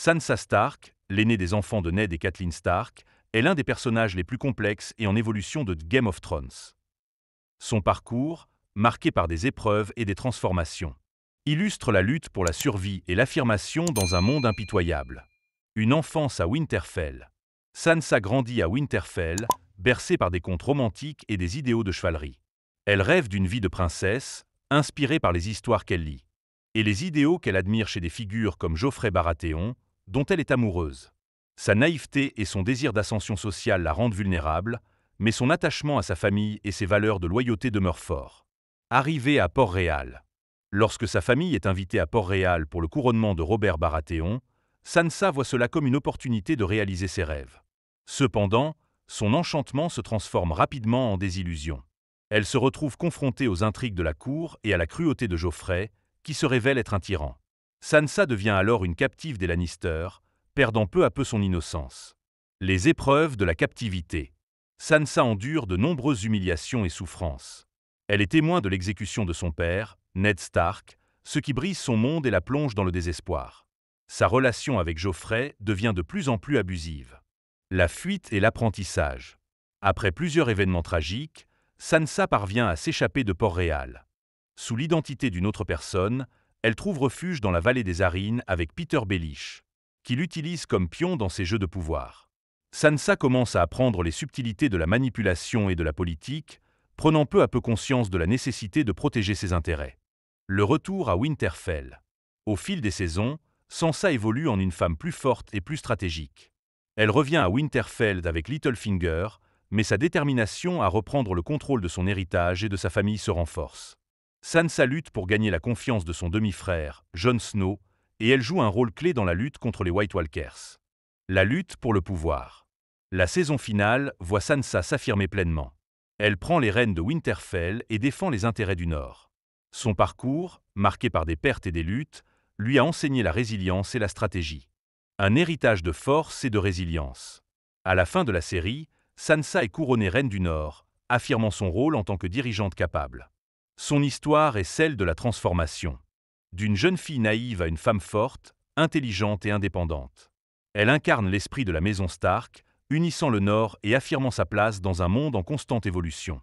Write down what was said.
Sansa Stark, l'aînée des enfants de Ned et Catelyn Stark, est l'un des personnages les plus complexes et en évolution de Game of Thrones. Son parcours, marqué par des épreuves et des transformations, illustre la lutte pour la survie et l'affirmation dans un monde impitoyable. Une enfance à Winterfell. Sansa grandit à Winterfell, bercée par des contes romantiques et des idéaux de chevalerie. Elle rêve d'une vie de princesse, inspirée par les histoires qu'elle lit, et les idéaux qu'elle admire chez des figures comme Joffrey Baratheon, dont elle est amoureuse. Sa naïveté et son désir d'ascension sociale la rendent vulnérable, mais son attachement à sa famille et ses valeurs de loyauté demeurent forts. Arrivée à Port-Réal. Lorsque sa famille est invitée à Port-Réal pour le couronnement de Robert Baratheon, Sansa voit cela comme une opportunité de réaliser ses rêves. Cependant, son enchantement se transforme rapidement en désillusion. Elle se retrouve confrontée aux intrigues de la cour et à la cruauté de Joffrey, qui se révèle être un tyran. Sansa devient alors une captive des Lannister, perdant peu à peu son innocence. Les épreuves de la captivité. Sansa endure de nombreuses humiliations et souffrances. Elle est témoin de l'exécution de son père, Ned Stark, ce qui brise son monde et la plonge dans le désespoir. Sa relation avec Joffrey devient de plus en plus abusive. La fuite et l'apprentissage. Après plusieurs événements tragiques, Sansa parvient à s'échapper de Port-Réal. Sous l'identité d'une autre personne, elle trouve refuge dans la vallée des Arryn avec Peter Baelish, qui l'utilise comme pion dans ses jeux de pouvoir. Sansa commence à apprendre les subtilités de la manipulation et de la politique, prenant peu à peu conscience de la nécessité de protéger ses intérêts. Le retour à Winterfell. Au fil des saisons, Sansa évolue en une femme plus forte et plus stratégique. Elle revient à Winterfell avec Littlefinger, mais sa détermination à reprendre le contrôle de son héritage et de sa famille se renforce. Sansa lutte pour gagner la confiance de son demi-frère, Jon Snow, et elle joue un rôle clé dans la lutte contre les White Walkers. La lutte pour le pouvoir. La saison finale voit Sansa s'affirmer pleinement. Elle prend les rênes de Winterfell et défend les intérêts du Nord. Son parcours, marqué par des pertes et des luttes, lui a enseigné la résilience et la stratégie. Un héritage de force et de résilience. À la fin de la série, Sansa est couronnée reine du Nord, affirmant son rôle en tant que dirigeante capable. Son histoire est celle de la transformation. D'une jeune fille naïve à une femme forte, intelligente et indépendante. Elle incarne l'esprit de la maison Stark, unissant le Nord et affirmant sa place dans un monde en constante évolution.